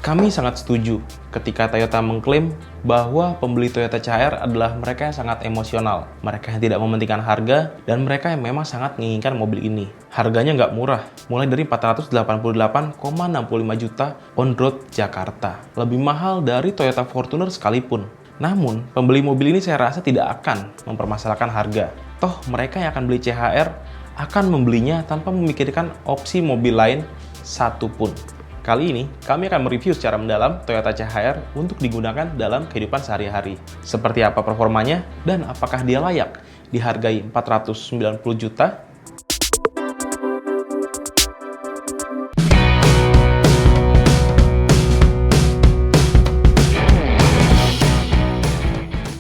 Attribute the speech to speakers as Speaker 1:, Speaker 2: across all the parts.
Speaker 1: Kami sangat setuju ketika Toyota mengklaim bahwa pembeli Toyota CHR adalah mereka yang sangat emosional, mereka yang tidak mementingkan harga, dan mereka yang memang sangat menginginkan mobil ini. Harganya nggak murah, mulai dari 488,65 juta on road Jakarta. Lebih mahal dari Toyota Fortuner sekalipun. Namun, pembeli mobil ini saya rasa tidak akan mempermasalahkan harga. Toh, mereka yang akan beli CHR akan membelinya tanpa memikirkan opsi mobil lain satupun. Kali ini, kami akan mereview secara mendalam Toyota CHR untuk digunakan dalam kehidupan sehari-hari. Seperti apa performanya, dan apakah dia layak dihargai 490 juta?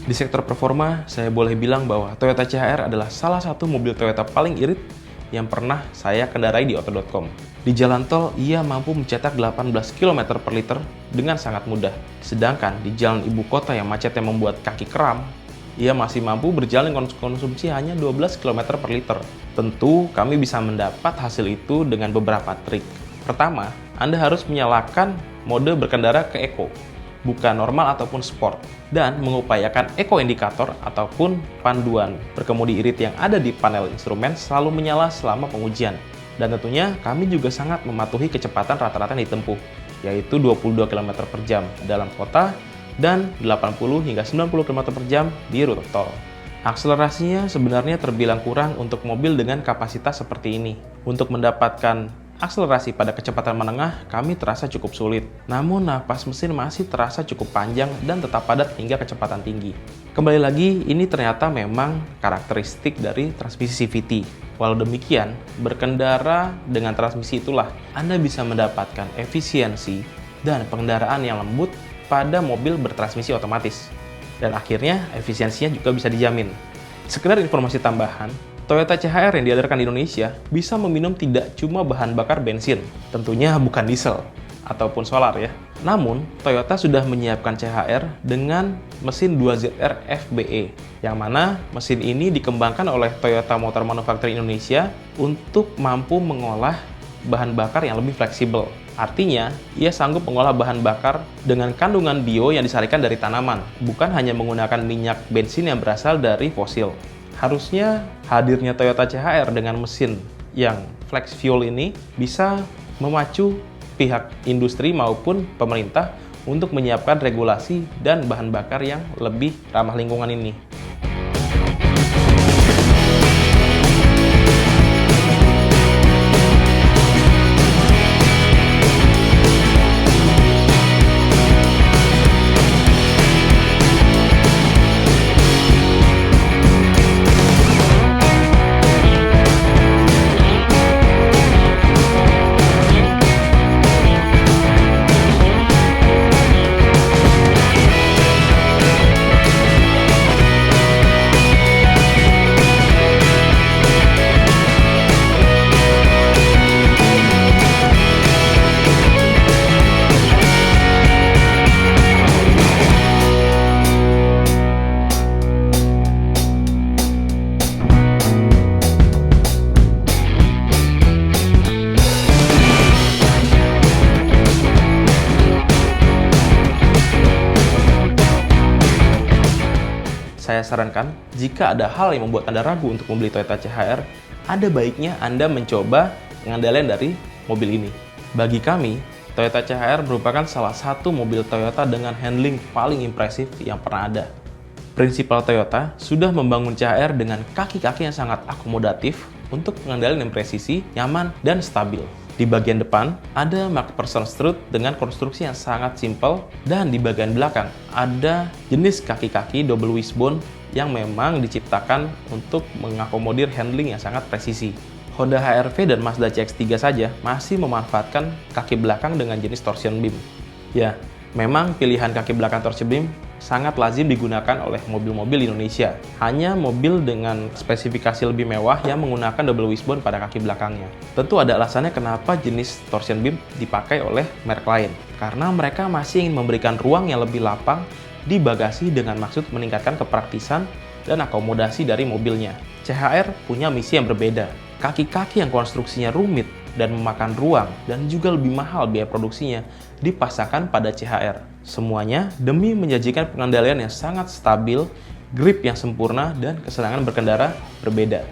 Speaker 1: Di sektor performa, saya boleh bilang bahwa Toyota CHR adalah salah satu mobil Toyota paling irit yang pernah saya kendarai di Auto.com. Di jalan tol, ia mampu mencetak 18 km per liter dengan sangat mudah. Sedangkan di jalan ibu kota yang macetnya membuat kaki kram, ia masih mampu berjalan konsumsi hanya 12 km per liter. Tentu, kami bisa mendapat hasil itu dengan beberapa trik. Pertama, Anda harus menyalakan mode berkendara ke Eco, bukan normal ataupun sport, dan mengupayakan eco indikator ataupun panduan berkemudi irit yang ada di panel instrumen selalu menyala selama pengujian. Dan tentunya kami juga sangat mematuhi kecepatan rata-rata yang ditempuh, yaitu 22 km per jam dalam kota dan 80 hingga 90 km per jam di rute tol. Akselerasinya sebenarnya terbilang kurang untuk mobil dengan kapasitas seperti ini. Untuk mendapatkan akselerasi pada kecepatan menengah, kami terasa cukup sulit. Namun, napas mesin masih terasa cukup panjang dan tetap padat hingga kecepatan tinggi. Kembali lagi, ini ternyata memang karakteristik dari transmisi CVT. Walau demikian, berkendara dengan transmisi itulah Anda bisa mendapatkan efisiensi dan pengendaraan yang lembut pada mobil bertransmisi otomatis. Dan akhirnya, efisiensinya juga bisa dijamin. Sekedar informasi tambahan, Toyota CHR yang diedarkan di Indonesia bisa meminum tidak cuma bahan bakar bensin, tentunya bukan diesel ataupun solar ya. Namun, Toyota sudah menyiapkan CHR dengan mesin 2ZR FBE, yang mana mesin ini dikembangkan oleh Toyota Motor Manufacturing Indonesia untuk mampu mengolah bahan bakar yang lebih fleksibel. Artinya, ia sanggup mengolah bahan bakar dengan kandungan bio yang disarikan dari tanaman, bukan hanya menggunakan minyak bensin yang berasal dari fosil. Harusnya hadirnya Toyota CHR dengan mesin yang flex fuel ini bisa memacu pihak industri maupun pemerintah untuk menyiapkan regulasi dan bahan bakar yang lebih ramah lingkungan ini. Saya sarankan, jika ada hal yang membuat Anda ragu untuk membeli Toyota CHR, ada baiknya Anda mencoba pengendalian dari mobil ini. Bagi kami, Toyota CHR merupakan salah satu mobil Toyota dengan handling paling impresif yang pernah ada. Prinsipal Toyota sudah membangun CHR dengan kaki-kaki yang sangat akomodatif untuk pengendalian yang presisi, nyaman, dan stabil. Di bagian depan, ada MacPherson strut dengan konstruksi yang sangat simpel, dan di bagian belakang ada jenis kaki-kaki double wishbone yang memang diciptakan untuk mengakomodir handling yang sangat presisi. Honda HR-V dan Mazda CX-3 saja masih memanfaatkan kaki belakang dengan jenis torsion beam. Ya, memang pilihan kaki belakang torsion beam sangat lazim digunakan oleh mobil-mobil Indonesia. Hanya mobil dengan spesifikasi lebih mewah yang menggunakan double wishbone pada kaki belakangnya. Tentu ada alasannya kenapa jenis torsion beam dipakai oleh merek lain. Karena mereka masih ingin memberikan ruang yang lebih lapang di bagasi dengan maksud meningkatkan kepraktisan dan akomodasi dari mobilnya. CHR punya misi yang berbeda. Kaki-kaki yang konstruksinya rumit dan memakan ruang dan juga lebih mahal biaya produksinya dipasangkan pada CHR. Semuanya demi menjanjikan pengendalian yang sangat stabil, grip yang sempurna, dan kesenangan berkendara berbeda.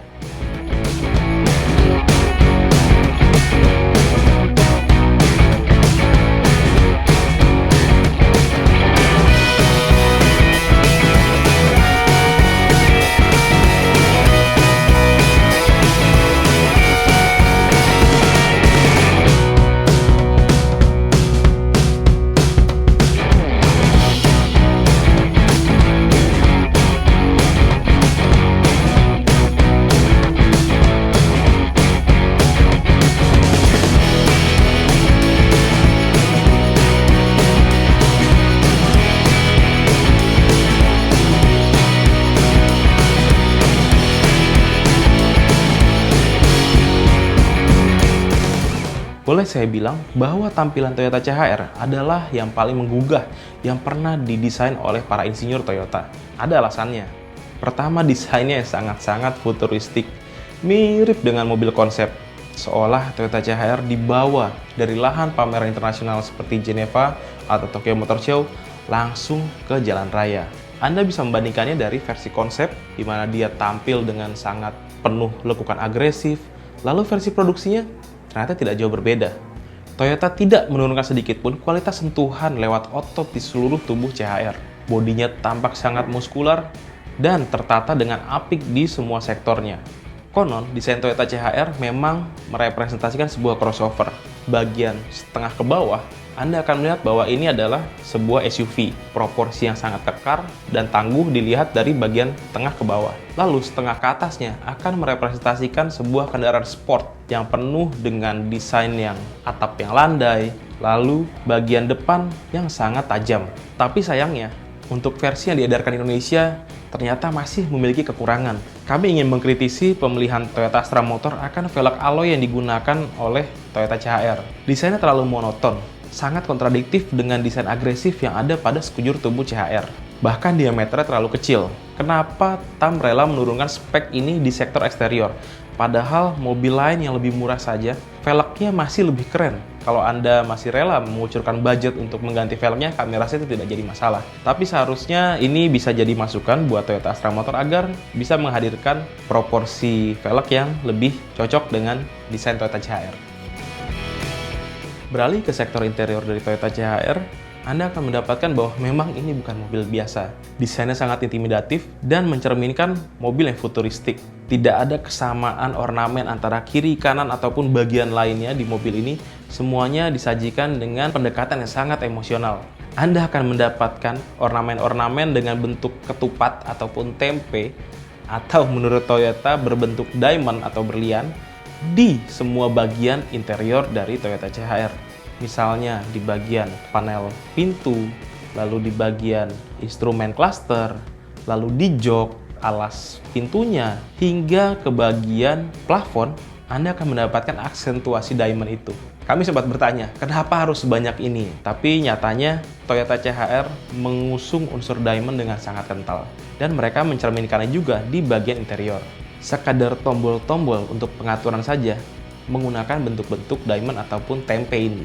Speaker 1: Boleh saya bilang bahwa tampilan Toyota CHR adalah yang paling menggugah yang pernah didesain oleh para insinyur Toyota. Ada alasannya. Pertama, desainnya yang sangat-sangat futuristik, mirip dengan mobil konsep. Seolah Toyota CHR dibawa dari lahan pameran internasional seperti Geneva atau Tokyo Motor Show langsung ke jalan raya. Anda bisa membandingkannya dari versi konsep, di mana dia tampil dengan sangat penuh lekukan agresif, lalu versi produksinya ternyata tidak jauh berbeda. Toyota tidak menurunkan sedikit pun kualitas sentuhan lewat otot di seluruh tubuh CHR. Bodinya tampak sangat muskular dan tertata dengan apik di semua sektornya. Konon, desain Toyota CHR memang merepresentasikan sebuah crossover. Bagian setengah ke bawah, Anda akan melihat bahwa ini adalah sebuah SUV. Proporsi yang sangat kekar dan tangguh dilihat dari bagian tengah ke bawah. Lalu setengah ke atasnya akan merepresentasikan sebuah kendaraan sport yang penuh dengan desain yang atap yang landai, lalu bagian depan yang sangat tajam. Tapi sayangnya, untuk versi yang diedarkan di Indonesia ternyata masih memiliki kekurangan. Kami ingin mengkritisi pemilihan Toyota Astra Motor akan velg alloy yang digunakan oleh Toyota CHR. Desainnya terlalu monoton, sangat kontradiktif dengan desain agresif yang ada pada sekujur tubuh CHR. Bahkan diameternya terlalu kecil. Kenapa TAM rela menurunkan spek ini di sektor eksterior? Padahal mobil lain yang lebih murah saja, velgnya masih lebih keren. Kalau Anda masih rela mengucurkan budget untuk mengganti velgnya, kami rasa itu tidak jadi masalah. Tapi seharusnya ini bisa jadi masukan buat Toyota Astra Motor agar bisa menghadirkan proporsi velg yang lebih cocok dengan desain Toyota CHR. Beralih ke sektor interior dari Toyota CHR, Anda akan mendapatkan bahwa memang ini bukan mobil biasa. Desainnya sangat intimidatif dan mencerminkan mobil yang futuristik. Tidak ada kesamaan ornamen antara kiri, kanan, ataupun bagian lainnya di mobil ini. Semuanya disajikan dengan pendekatan yang sangat emosional. Anda akan mendapatkan ornamen-ornamen dengan bentuk ketupat ataupun tempe, atau menurut Toyota berbentuk diamond atau berlian, di semua bagian interior dari Toyota CHR. Misalnya di bagian panel pintu, lalu di bagian instrumen cluster, lalu di jok, alas pintunya, hingga ke bagian plafon, Anda akan mendapatkan aksentuasi diamond itu. Kami sempat bertanya, kenapa harus sebanyak ini? Tapi nyatanya Toyota CHR mengusung unsur diamond dengan sangat kental. Dan mereka mencerminkannya juga di bagian interior. Sekadar tombol-tombol untuk pengaturan saja menggunakan bentuk-bentuk diamond ataupun tempe ini.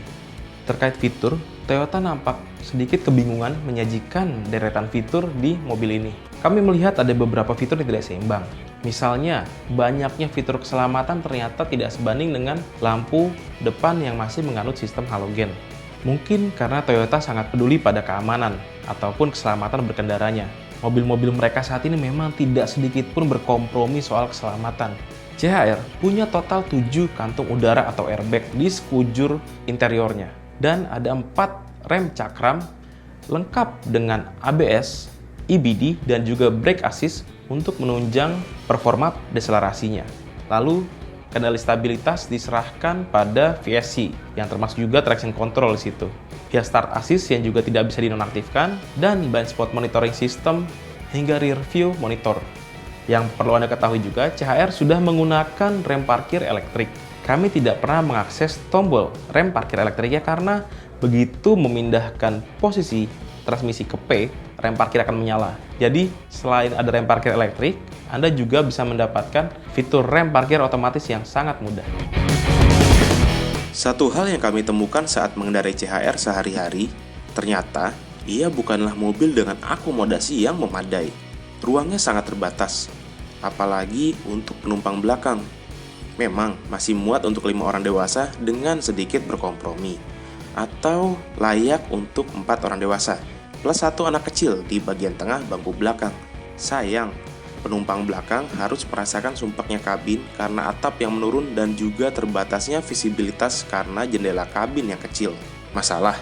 Speaker 1: Terkait fitur, Toyota nampak sedikit kebingungan menyajikan deretan fitur di mobil ini. Kami melihat ada beberapa fitur yang tidak seimbang. Misalnya, banyaknya fitur keselamatan ternyata tidak sebanding dengan lampu depan yang masih menganut sistem halogen. Mungkin karena Toyota sangat peduli pada keamanan ataupun keselamatan berkendaranya. Mobil-mobil mereka saat ini memang tidak sedikit pun berkompromi soal keselamatan. CHR punya total 7 kantung udara atau airbag di sekujur interiornya. Dan ada 4 rem cakram lengkap dengan ABS, EBD, dan juga brake assist untuk menunjang performa deselerasinya. Lalu, kendali stabilitas diserahkan pada VSC, yang termasuk juga traction control di situ. Hill start assist yang juga tidak bisa dinonaktifkan, dan blind spot monitoring system hingga rear view monitor. Yang perlu Anda ketahui juga, CHR sudah menggunakan rem parkir elektrik. Kami tidak pernah mengakses tombol rem parkir elektriknya karena begitu memindahkan posisi transmisi ke P, rem parkir akan menyala. Jadi, selain ada rem parkir elektrik, Anda juga bisa mendapatkan fitur rem parkir otomatis yang sangat mudah.
Speaker 2: Satu hal yang kami temukan saat mengendarai CHR sehari-hari, ternyata ia bukanlah mobil dengan akomodasi yang memadai. Ruangnya sangat terbatas, apalagi untuk penumpang belakang. Memang masih muat untuk 5 orang dewasa dengan sedikit berkompromi, atau layak untuk 4 orang dewasa, plus 1 anak kecil di bagian tengah bangku belakang. Sayang, penumpang belakang harus merasakan sumpeknya kabin karena atap yang menurun dan juga terbatasnya visibilitas karena jendela kabin yang kecil. Masalah?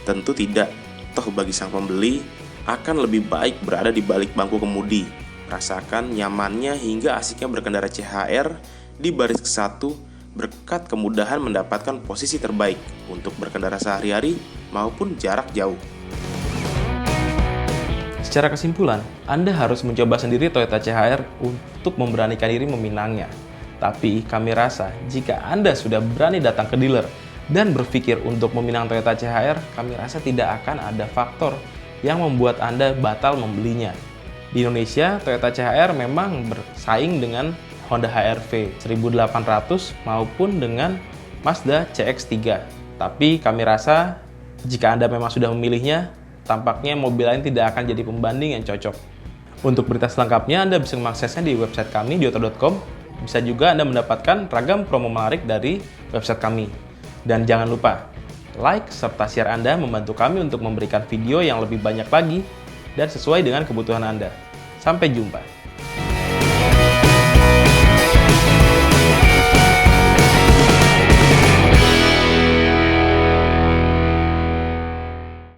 Speaker 2: Tentu tidak. Toh bagi sang pembeli, akan lebih baik berada di balik bangku kemudi. Rasakan nyamannya hingga asiknya berkendara CHR di baris ke-1 berkat kemudahan mendapatkan posisi terbaik untuk berkendara sehari-hari maupun jarak jauh.
Speaker 1: Secara kesimpulan, Anda harus mencoba sendiri Toyota CHR untuk memberanikan diri meminangnya. Tapi kami rasa jika Anda sudah berani datang ke dealer dan berpikir untuk meminang Toyota CHR, kami rasa tidak akan ada faktor yang membuat Anda batal membelinya. Di Indonesia, Toyota CHR memang bersaing dengan Honda HR-V 1800 maupun dengan Mazda CX-3. Tapi kami rasa jika Anda memang sudah memilihnya, tampaknya mobil lain tidak akan jadi pembanding yang cocok. Untuk berita selengkapnya, Anda bisa mengaksesnya di website kami di oto.com. Bisa juga Anda mendapatkan ragam promo menarik dari website kami. Dan jangan lupa, like serta share Anda membantu kami untuk memberikan video yang lebih banyak lagi dan sesuai dengan kebutuhan Anda. Sampai jumpa.